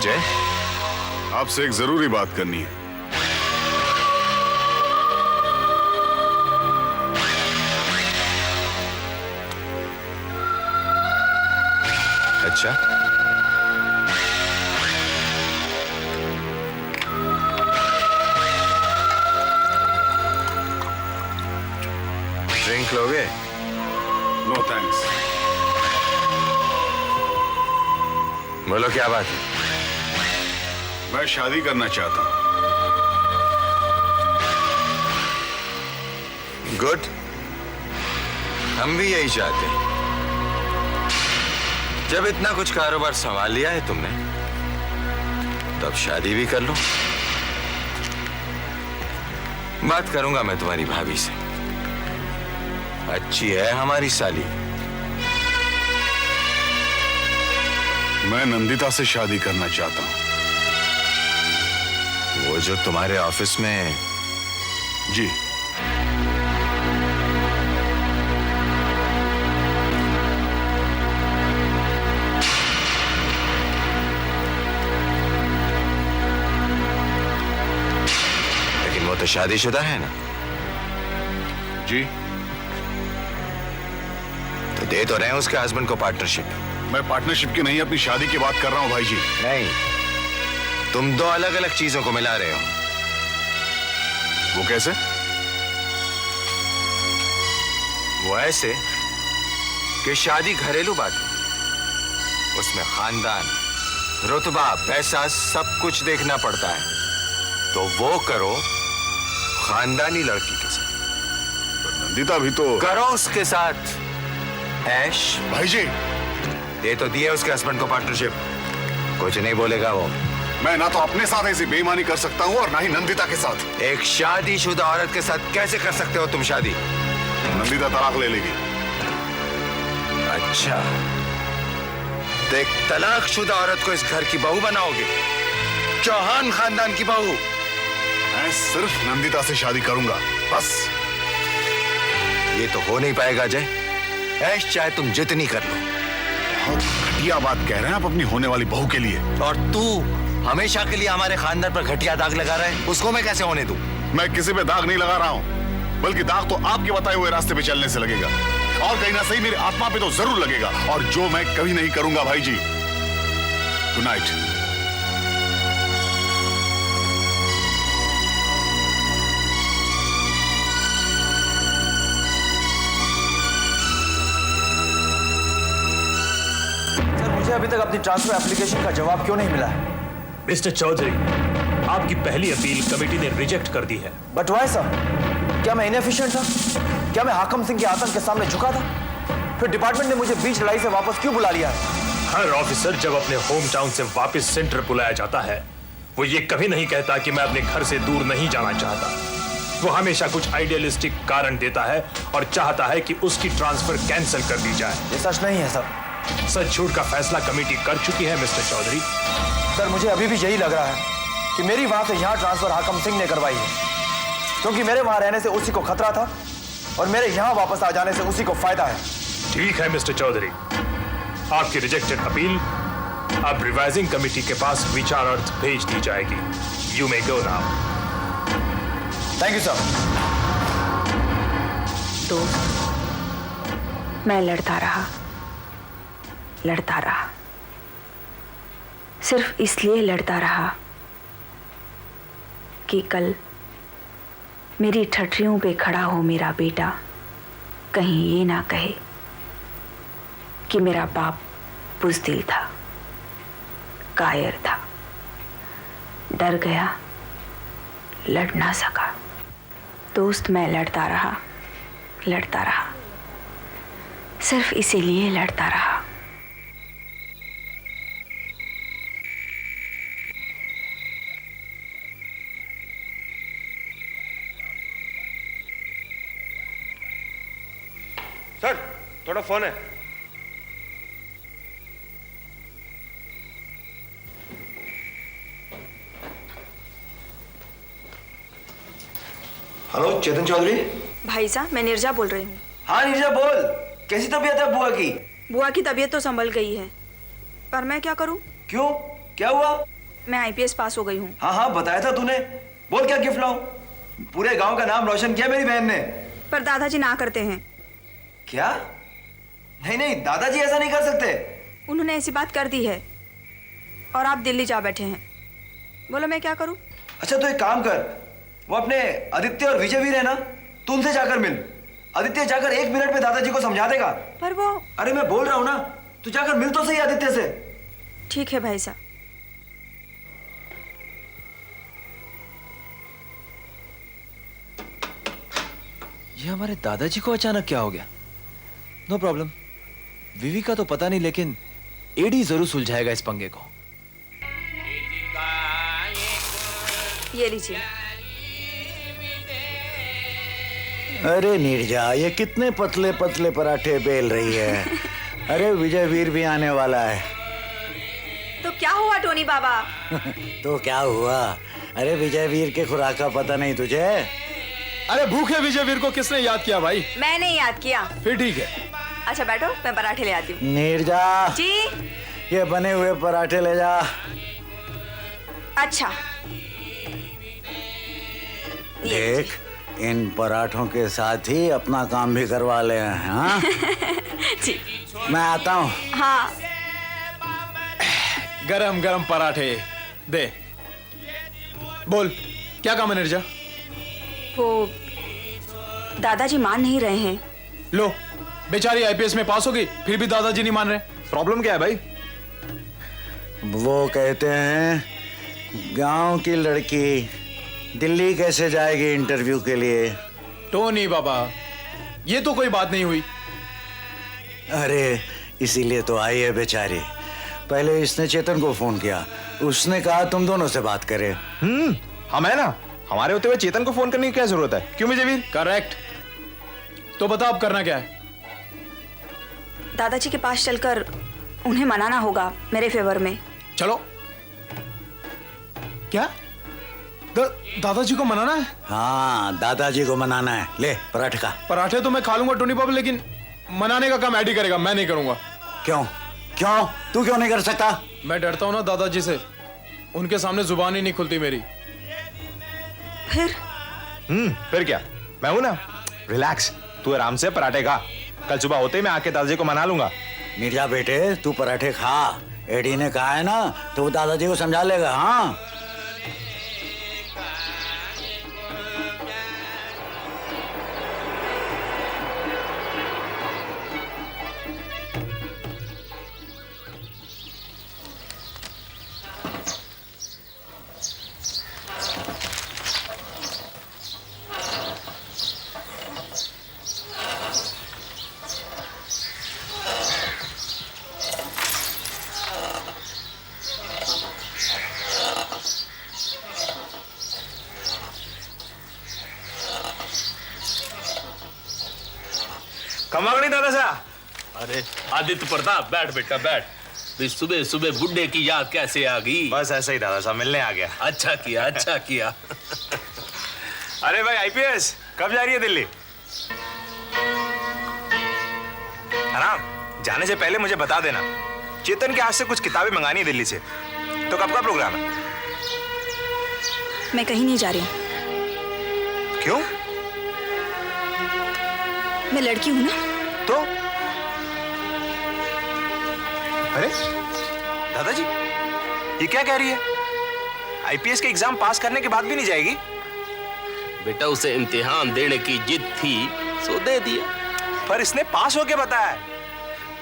अजय, आपसे एक जरूरी बात करनी है। अच्छा, ड्रिंक लोगे? No thanks. बोलो क्या बात है? मैं शादी करना चाहता हूं। गुड, हम भी यही चाहते हैं। जब इतना कुछ कारोबार संभाल लिया है तुमने, तो अब शादी भी कर लो। बात करूंगा मैं तुम्हारी भाभी से। अच्छी है हमारी साली। मैं नंदिता से शादी करना चाहता हूं। वो जो तुम्हारे ऑफिस में? जी। लेकिन वो तो शादीशुदा है ना? जी। तो दे तो रहे हैं उसके हस्बैंड को पार्टनरशिप। मैं पार्टनरशिप की नहीं, अपनी शादी की बात कर रहा हूं भाई जी। नहीं, तुम दो अलग अलग चीजों को मिला रहे हो। वो कैसे? वो ऐसे कि शादी घरेलू बात है, उसमें खानदान, रुतबा, पैसा सब कुछ देखना पड़ता है। तो वो करो खानदानी लड़की के साथ। पर नंदिता भी तो। करो उसके साथ ऐश। भाई जी, दे तो दिए उसके हस्बैंड को पार्टनरशिप, कुछ नहीं बोलेगा वो। मैं ना तो अपने साथ ऐसी बेईमानी कर सकता हूं और ना ही नंदिता के साथ। एक शादीशुदा औरत के साथ कैसे कर सकते हो तुम शादी? नंदिता तलाक ले लेगी। अच्छा, तो एक तलाकशुदा औरत को इस घर की बहू बनाओगे? चौहान खानदान की बहू? मैं सिर्फ नंदिता से शादी करूंगा, बस। ये तो हो नहीं पाएगा अजय। ऐश चाहे तुम जितनी कर लो। बहुत घटिया बात कह रहे हैं आप अपनी होने वाली बहू के लिए। और तू हमेशा के लिए हमारे खानदान पर घटिया दाग लगा रहा है, उसको मैं कैसे होने दूं? मैं किसी पे दाग नहीं लगा रहा हूं, बल्कि दाग तो आपके बताए हुए रास्ते पे चलने से लगेगा, और कहीं ना सही मेरी आत्मा पे तो जरूर लगेगा, और जो मैं कभी नहीं करूंगा भाई जी। Good night. अभी तक अपनी ट्रांसफर एप्लीकेशन का जवाब क्यों नहीं मिला है? मिस्टर चौधरी, आपकी पहली अपील कमेटी ने रिजेक्ट कर दी है। But why sir? क्या मैं इनएफिशिएंट था? क्या मैं हाकम सिंह के आतंक के सामने झुका था? फिर डिपार्टमेंट ने मुझे बीच लड़ाई से वापस क्यों बुला लिया है? हर ऑफिसर जब अपने होम टाउन से वापस सेंटर बुलाया जाता है, वो ये कभी नहीं कहता कि मैं अपने घर से दूर नहीं जाना चाहता। वो हमेशा कुछ आइडियलिस्टिक कारण देता है और चाहता है कि उसकी ट्रांसफर कैंसिल कर दी जाए। ये सच नहीं है सर। सच झूठ का फैसला कमेटी कर चुकी है मिस्टर चौधरी। सर, मुझे अभी भी यही लग रहा है कि मेरी वहां से यहां ट्रांसफर हाकम सिंह ने करवाई है, क्योंकि मेरे वहां रहने से उसी को खतरा था और मेरे यहां वापस आ जाने से उसी को फायदा है। ठीक है मिस्टर चौधरी, आपकी रिजेक्टेड अपील अब रिवाइजिंग कमेटी के पास विचारार्थ भेज दी जाएगी। You may go now. Thank you sir. दोस्त, मैं लड़ता रहा, सिर्फ इसलिए लड़ता रहा कि कल मेरी ठठरियों पे खड़ा हो मेरा बेटा कहीं ये ना कहे कि मेरा बाप बुज़दिल था, कायर था, डर गया, लड़ ना सका। दोस्त, मैं लड़ता रहा, सिर्फ इसीलिए लड़ता रहा। सर, थोड़ा फोन है। हेलो, चेतन चौधरी। भाई साहब, मैं निर्जा बोल रही हूँ। हाँ निर्जा, बोल। कैसी तबीयत है बुआ की? बुआ की तबीयत तो संभल गई है, पर मैं क्या करूँ? क्यों, क्या हुआ? मैं आईपीएस पास हो गई हूँ। हाँ हाँ बताया था तूने। बोल क्या गिफ्ट लाऊं? पूरे गांव का नाम रोशन किया मेरी बहन ने। पर दादाजी ना करते हैं। क्या? नहीं नहीं, दादाजी ऐसा नहीं कर सकते। उन्होंने ऐसी बात कर दी है और आप दिल्ली जा बैठे हैं। बोलो मैं क्या करूँ? अच्छा तो एक काम कर, वो अपने आदित्य और विजय वीर है ना, तू उनसे जाकर मिल। आदित्य जाकर 1 मिनट में दादाजी को समझा देगा। पर वो। अरे मैं बोल रहा हूँ ना, तू जाकर मिल तो सही आदित्य से। ठीक है भाई साहब। ये हमारे दादाजी को अचानक क्या हो गया? नो प्रॉब्लम, विवी का तो पता नहीं, लेकिन एडी जरूर सुलझाएगा इस पंगे को। ये लीजिए। अरे नीरजा, ये कितने पतले पतले पराठे बेल रही है। अरे विजय वीर भी आने वाला है। तो क्या हुआ टोनी बाबा? तो क्या हुआ? अरे विजय वीर के खुराक का पता नहीं तुझे? अरे भूखे विजय वीर को किसने याद किया भाई? मैंने याद किया। फिर ठीक है। अच्छा बैठो, मैं पराठे ले आती हूँ। नीरजा जी। ये बने हुए पराठे ले जा। अच्छा देख, इन पराठों के साथ ही अपना काम भी करवा ले। हाँ जी। मैं आता हूँ। हाँ। गरम गरम पराठे दे। बोल क्या काम है निर्जा? वो दादाजी मान नहीं रहे हैं। लो, बेचारी आईपीएस में पास होगी, फिर भी दादाजी नहीं मान रहे। प्रॉब्लम क्या है भाई? वो कहते हैं गांव की लड़की दिल्ली कैसे जाएगी इंटरव्यू के लिए। टोनी बाबा, ये तो कोई बात नहीं हुई। अरे इसीलिए तो आई है बेचारी। पहले इसने चेतन को फोन किया, उसने कहा तुम दोनों से बात करे। हम है ना, हमारे होते हुए चेतन को फोन करने की क्या जरूरत है? क्यों विजय वीर? करेक्ट। तो बता अब करना क्या है? दादाजी के पास चलकर उन्हें मनाना होगा मेरे फेवर में। चलो। क्या? दादाजी को मनाना है? हाँ दादाजी को मनाना है। ले पराठे का। पराठे तो मैं खा लूंगा टोनी बाबा, लेकिन मनाने का काम एडी करेगा, मैं नहीं करूंगा। क्यों? क्यों? तू क्यों नहीं कर सकता? मैं डरता हूं ना दादाजी से, उनके सामने जुबान ही नहीं खुलती मेरी। फिर क्या, मैं हूं ना। रिलैक्स, तू आराम से पराठे खा। कल सुबह होते ही मैं आके दादाजी को मना लूंगा। नीरजा बेटे, तू पराठे खा। एडी ने कहा है ना, तो वो दादाजी को समझा लेगा। हाँ कमागणी दादा सा। अरे आदित्य प्रताप, बैठ बेटा बैठ। भी सुबह सुबह बुड्ढे की याद कैसे आ गई? बस ऐसा ही दादा साहब, मिलने आ गया। अच्छा किया, अच्छा किया। अरे भाई आईपीएस कब जा रही है दिल्ली? आराम, जाने से पहले मुझे बता देना। चेतन के हाथ से कुछ किताबें मंगानी है दिल्ली से। तो कब का प्रोग्राम है? मैं कहीं नहीं जा रही हूँ। क्यों? मैं लड़की हूँ ना। तो अरे दादाजी, ये क्या कह रही है? आईपीएस के एग्जाम पास करने के बाद भी नहीं जाएगी? बेटा उसे इम्तिहान देने की जिद थी, सो दे दिया। पर इसने पास होके बताया।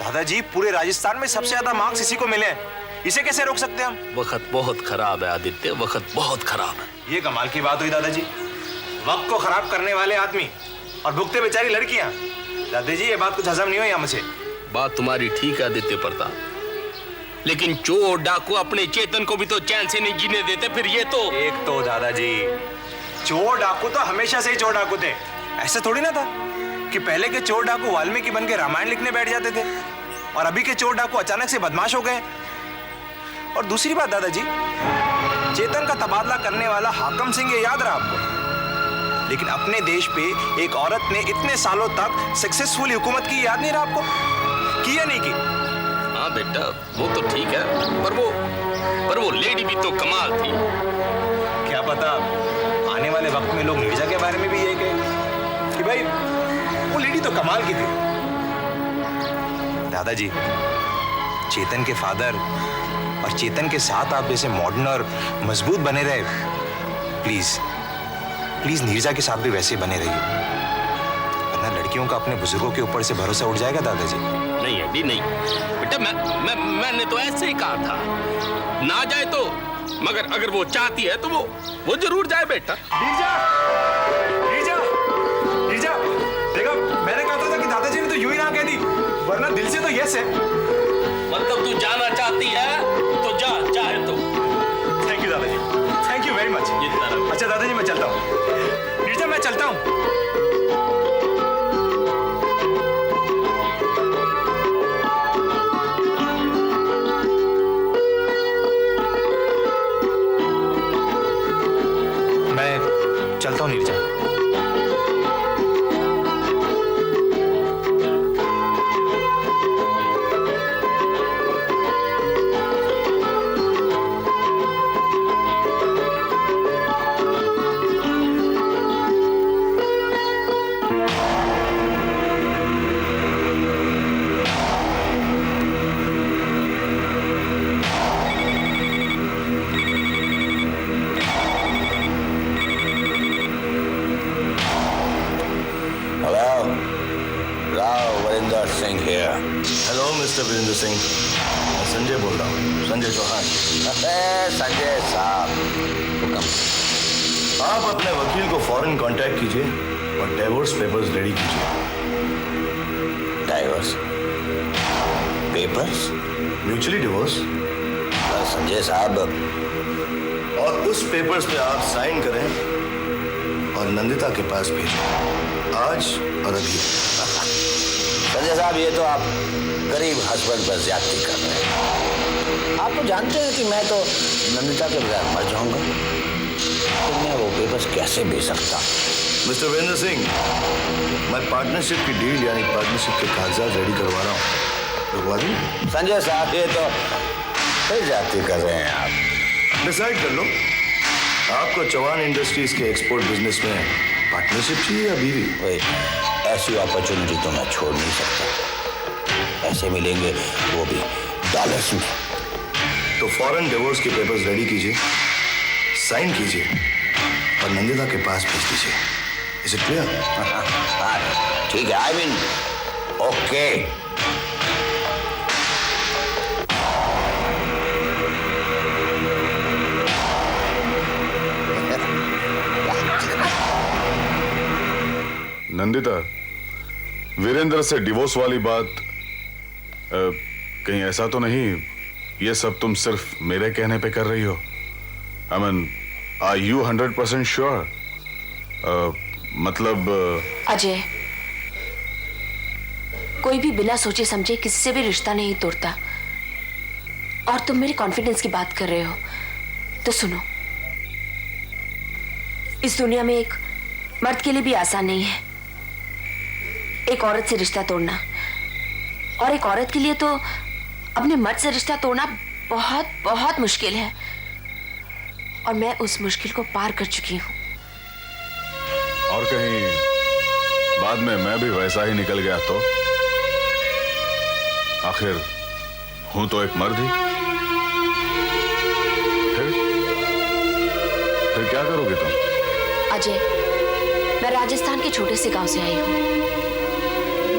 दादाजी, पूरे राजस्थान में सबसे ज्यादा मार्क्स इसी को मिले हैं, इसे कैसे रोक सकते हम? वक्त बहुत खराब है आदित्य, वक्त बहुत खराब है। ये कमाल की बात हुई दादाजी। वक्त को खराब करने वाले आदमी और भुगते बेचारी लड़कियां। दादाजी, ये बात कुछ हजम नहीं हुई मुझे। बात तुम्हारी ठीक है आदित्य प्रताप, लेकिन चोर डाकू अपने चेतन को भी तो चैन से नहीं जीने देते। फिर ये तो एक तो दादाजी, चोर डाकू तो हमेशा से ही चोर डाकू थे। ऐसा थोड़ी ना था कि पहले के चोर डाकू वाल्मीकि बन के रामायण लिखने बैठ जाते थे और अभी के चोर डाकू अचानक से बदमाश हो गए। और दूसरी बात दादाजी, चेतन का तबादला करने वाला हाकम सिंह, ये याद रहा आपको? लेकिन अपने देश पे एक औरत ने इतने सालों तक सक्सेसफुली हुकूमत की, याद नहीं रहा आपको? की या नहीं की? हाँ हाँ बेटा, वो तो ठीक है, पर वो लेडी भी तो कमाल थी। क्या पता आने वाले वक्त में लोग नीरजा के बारे में भी यही कहें कि भाई वो लेडी तो कमाल की थी। दादाजी, चेतन के फादर और चेतन के साथ आप जैसे मॉडर्न और मजबूत बने रहे। प्लीज प्लीज नीरजा के साथ भी वैसे बने रहिए, वरना लड़कियों का अपने बुजुर्गों के ऊपर से भरोसा उठ जाएगा दादाजी। नहीं अभी नहीं बेटा, मैंने तो ऐसे ही कहा था, ना जाए तो, मगर अगर वो चाहती है तो वो जरूर जाए बेटा। नीरजा, नीरजा, नीरजा, देखो मैंने कहा था कि दादाजी ने तो यूं ही ना कह दी, वरना दिल से तो यस है। मतलब तू जाना चाहती है तो जा, चाहे तो। थैंक यू दादाजी, थैंक यू वेरी मच। अच्छा दादाजी मैं चलता हूँ। नीरजा मैं चलता हूँ। मैं चलता हूँ नीरजा। हेलो मिस्टर वीरेंद्र सिंह, मैं संजय बोल रहा हूँ, संजय चौहान। संजय साहब, आप अपने वकील को फौरन कांटेक्ट कीजिए और डाइवोर्स पेपर्स रेडी कीजिए। Divorce papers? Mutually divorce. Sanjay साहब, और उस पेपर्स पे आप साइन करें और नंदिता के पास भेजें, आज और अभी। संजय साहब, ये तो आप गरीब हस्बैंड पर ज्यादती कर रहे हैं। आप तो जानते हैं कि मैं तो नंदिता के बगैर मर जाऊंगा, तो मैं वो पेपर्स कैसे बेच सकता? मिस्टर वीरेंद्र सिंह, मैं पार्टनरशिप की डील यानी पार्टनरशिप के कागजात रेडी करवा रहा हूँ, रुकवा दूँ? संजय साहब, ये तो फिर ज्यादती कर रहे हैं आप। डिसाइड कर लो, आपको चौहान इंडस्ट्रीज के एक्सपोर्ट बिजनेस में पार्टनरशिप चाहिए या बीवी? वही, ऐसी अपॉर्चुनिटी तो मैं छोड़ नहीं सकता। ऐसे मिलेंगे वो भी डॉलर्स में। तो फॉरेन डिवोर्स के पेपर्स रेडी कीजिए, साइन कीजिए और नंदिता के पास भेज दीजिए। Is it clear? ठीक है, I mean okay. Nandita, Virendra से डिवोर्स वाली बात कहीं ऐसा तो नहीं ये सब तुम सिर्फ मेरे कहने पे कर रही हो? I mean, are you 100% sure? मतलब अजय, कोई भी बिना सोचे समझे किसी से भी रिश्ता नहीं तोड़ता, और तुम मेरे कॉन्फिडेंस की बात कर रहे हो तो सुनो, इस दुनिया में एक मर्द के लिए भी आसान नहीं है एक औरत से रिश्ता तोड़ना, और एक औरत के लिए तो अपने मर्द से रिश्ता तोड़ना बहुत बहुत मुश्किल है, और मैं उस मुश्किल को पार कर चुकी हूँ। और कहीं बाद में मैं भी वैसा ही निकल गया तो? आखिर हूं तो एक मर्द ही। फिर क्या करोगे तुम? अजय, मैं राजस्थान के छोटे से गांव से आई हूँ,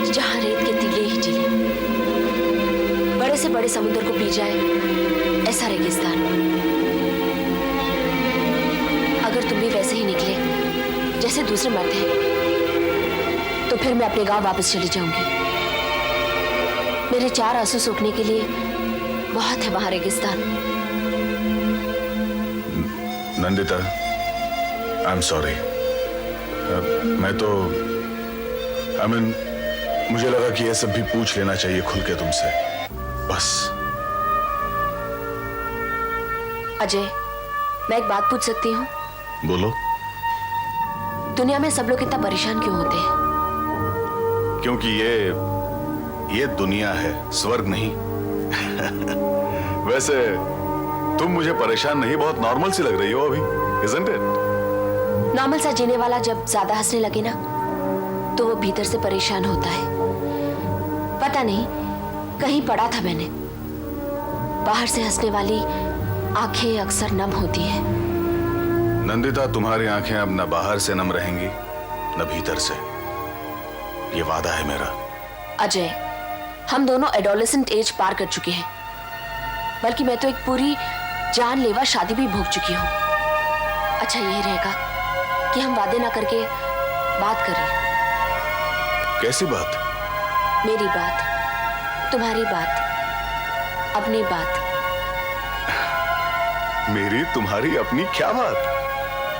जहां रेत के टीले ही टीले, बड़े से बड़े समुद्र को पी जाए ऐसा रेगिस्तान। अगर तुम भी वैसे ही निकले जैसे दूसरे मर्द हैं, तो फिर मैं अपने गांव वापस चली जाऊंगी। मेरे 4 आंसू सूखने के लिए बहुत है वहां रेगिस्तान। Nandita, I am sorry. मैं तो आई मीन, मुझे लगा कि ये सब भी पूछ लेना चाहिए खुल के तुमसे, बस। अजय, मैं एक बात पूछ सकती हूँ? बोलो। दुनिया में सब लोग इतना परेशान क्यों होते हैं? क्योंकि ये दुनिया है, स्वर्ग नहीं। वैसे तुम मुझे परेशान नहीं, बहुत नॉर्मल सी लग रही हो अभी, isn't it? नॉर्मल सा जीने वाला जब ज्यादा हंसने लगे ना तो वो भीतर से परेशान होता है। पता नहीं कहीं पढ़ा था मैंने, बाहर से हंसने वाली आंखें अक्सर नम होती हैं। नंदिता, तुम्हारी आंखें अब न बाहर से नम रहेंगी न भीतर से, ये वादा है मेरा। अजय, हम दोनों एडोलेसेंट एज पार कर चुके हैं, बल्कि मैं तो एक पूरी जानलेवा शादी भी भोग चुकी हूँ। अच्छा यही रहेगा कि हम वादे ना करके बात करें। कैसी बात? मेरी बात, तुम्हारी बात, अपनी बात। मेरी तुम्हारी अपनी क्या बात?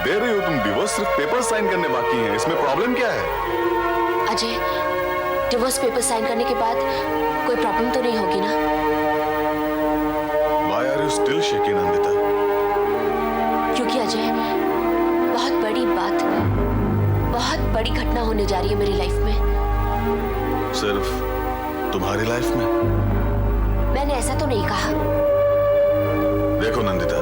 दे रही हो तुम डिवोर्स, सिर्फ पेपर साइन करने बाकी हैं, इसमें प्रॉब्लम क्या है? अजय, डिवोर्स पेपर साइन करने के बाद कोई प्रॉब्लम तो नहीं होगी ना? Why are you still shaking, Nandita? क्योंकि अजय, बहुत बड़ी बात, बहुत बड़ी घटना होने जा रही है मेरी लाइफ में। सिर्फ तुम्हारी लाइफ में? मैंने ऐसा तो नहीं कहा। देखो नंदिता,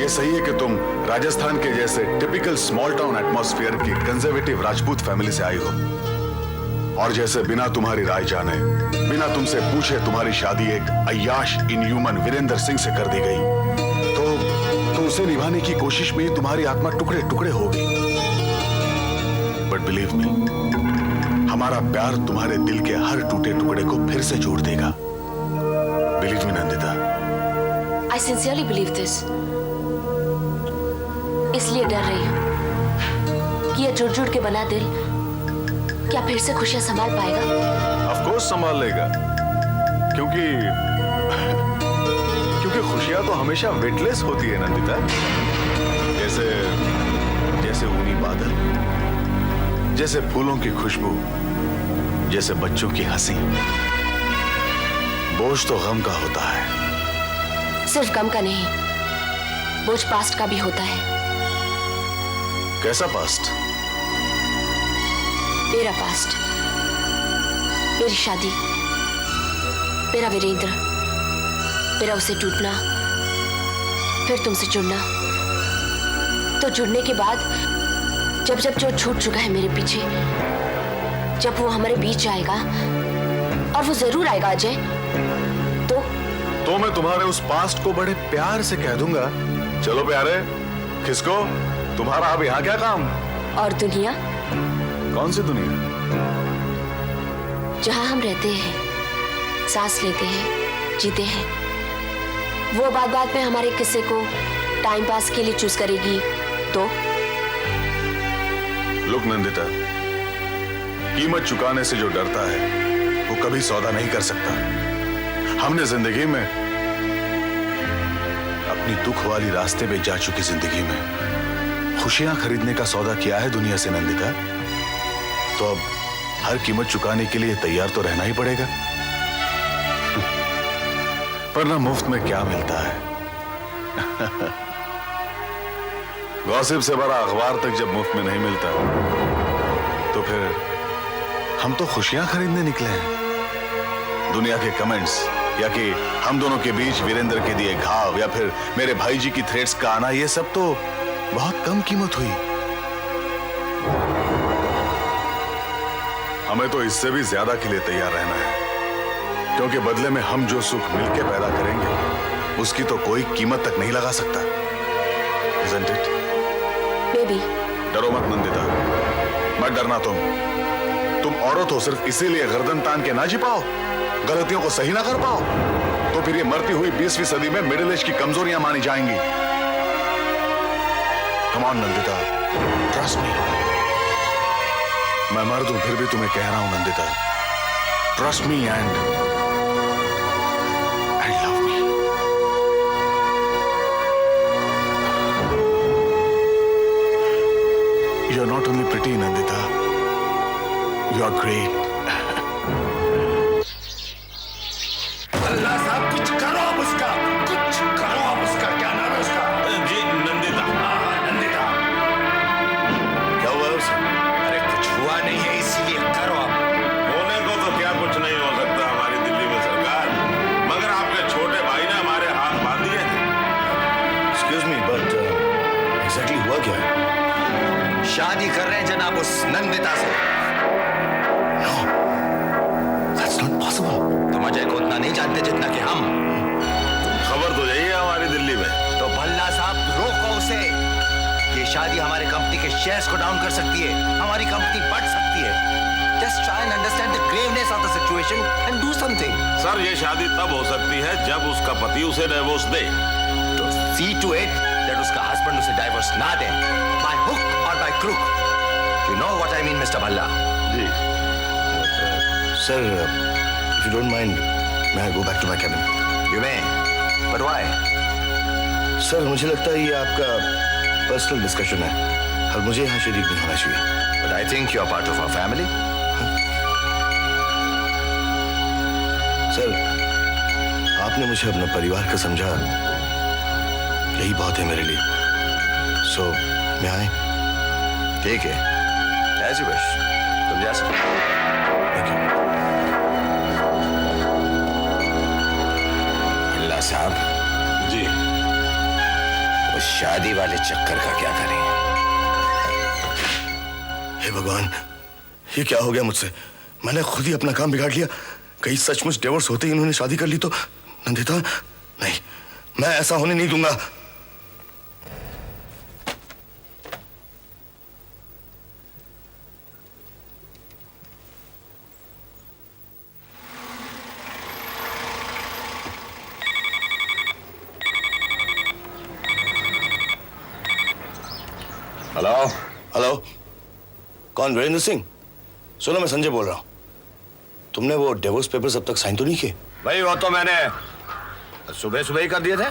ये सही है कि तुम राजस्थान के जैसे टिपिकल स्मॉल टाउन एटमॉस्फेयर की कंजर्वेटिव राजपूत फैमिली से आई हो, और जैसे बिना तुम्हारी राय जाने, बिना तुमसे पूछे तुम्हारी शादी एक अय्याश इनह्यूमन वीरेंद्र सिंह से कर दी गई, तो उसे निभाने की कोशिश में ही तुम्हारी आत्मा टुकड़े टुकड़े होगी। बट बिलीव मी, हमारा प्यार तुम्हारे दिल के हर टूटे टुकड़े को फिर से जोड़ देगा। Believe me Nandita. I sincerely believe this। इसलिए डर रही हूँ कि ये जुड़ जुड़ के बना दिल क्या फिर से खुशियां संभाल पाएगा? Of course संभाल लेगा, क्योंकि खुशियां तो हमेशा वेटलेस होती है नंदिता। जैसे ऊनी बादल, जैसे फूलों की खुशबू, जैसे बच्चों की हंसी। बोझ तो गम का होता है। सिर्फ गम का नहीं, बोझ पास्ट का भी होता है। कैसा पास्ट? मेरा पास्ट, मेरी शादी, मेरा वीरेंद्र, मेरा उसे टूटना, फिर तुमसे जुड़ना। तो जुड़ने के बाद जब जो छूट चुका है मेरे पीछे, जब वो हमारे बीच आएगा, और वो जरूर आएगा अजय, तो मैं तुम्हारे उस पास्ट को बड़े प्यार से कह दूंगा, चलो प्यारे, किसको, तुम्हारा अब यहाँ क्या काम? और दुनिया? कौन सी दुनिया? जहां हम रहते हैं, सांस लेते हैं, जीते हैं, वो बात में हमारे किस्से को टाइम पास के लिए चूज करेगी तो? लुक नंदिता, कीमत चुकाने से जो डरता है वो कभी सौदा नहीं कर सकता। हमने जिंदगी में अपनी दुख वाली रास्ते पे जा चुकी जिंदगी में खुशियां खरीदने का सौदा किया है दुनिया से नंदिता, तो अब हर कीमत चुकाने के लिए तैयार तो रहना ही पड़ेगा। पर ना मुफ्त में क्या मिलता है। गॉसिप से भरा अखबार तक जब मुफ्त में नहीं मिलता, तो फिर हम तो खुशियां खरीदने निकले हैं। दुनिया के कमेंट्स, या कि हम दोनों के बीच वीरेंद्र के दिए घाव, या फिर मेरे भाई जी की थ्रेट्स का आना, ये सब तो बहुत कम कीमत हुई। हमें तो इससे भी ज्यादा के लिए तैयार रहना है, क्योंकि बदले में हम जो सुख मिलके पैदा करेंगे उसकी तो कोई कीमत तक नहीं लगा सकता। Isn't it? Maybe। डरो मत नंदिता, मत डरना। तुम औरत हो, सिर्फ इसीलिए गर्दन तान के ना जी पाओ, गलतियों को सही ना कर पाओ, तो फिर ये मरती हुई 20वीं सदी में मिडिल एज की कमजोरियां मानी जाएंगी। Come on Nandita, trust me. मैं मर्द हूं, फिर भी तुम्हें कह रहा हूं Nandita, trust me and love me। You're not only pretty, Nandita, you're great। अल्लाह साहब, कुछ करो अब उसका, कुछ करो अब उसका। क्या नाम है उसका? जी नंदिता। नंदिता। क्या हुआ उसे? अरे कुछ हुआ नहीं है, इसीलिए करो अब। होने को तो क्या कुछ नहीं हो सकता हमारी दिल्ली में सरकार, मगर शादी कर रहे हैं जनाब उस नंदिता से। No, that's not possible. तुम अजय को उतना नहीं जानते जितना कि हम। खबर तो यही है हमारी दिल्ली में। तो भल्ला साहब रोको उसे। ये शादी हमारे कंपनी के शेयर्स को डाउन कर सकती है, हमारी कंपनी बढ़ सकती है। Just try and understand the graveness of the situation and do something. Sir ये शादी तब हो सकती है जब उसका पति उसे डिवोर्स दे। तो see to it that उसका हस्बैंड उसे डाइवोर्स ना दे, by hook or by crook. You know what I mean, Mr. Bhalla? जी। Sir, if you don't mind, may I go back to my cabin? You may, but why? Sir, मुझे लगता है ये आपका personal discussion है और मुझे यहाँ शरीक नहीं होना चाहिए। But I think you are part of our family. Sir, आपने मुझे अपना परिवार का समझा, यही बहुत है मेरे लिए। सो मैं आए? ठीक है, as you wish. तुम जा सकते हो। Thank you. भल्ला साहब जी। उस शादी वाले चक्कर का क्या करें? हे भगवान, ये क्या हो गया मुझसे? मैंने खुद ही अपना काम बिगाड़ लिया। कहीं सचमुच डिवोर्स होते ही इन्होंने शादी कर ली तो नंदिता, नहीं, मैं ऐसा होने नहीं दूंगा। हेलो। हेलो, कौन? वीरेंद्र सिंह? सुनो, मैं संजय बोल रहा हूँ। तुमने वो डिवोर्स पेपर्स अब तक साइन तो नहीं किए? भाई वो तो मैंने सुबह सुबह ही कर दिए थे।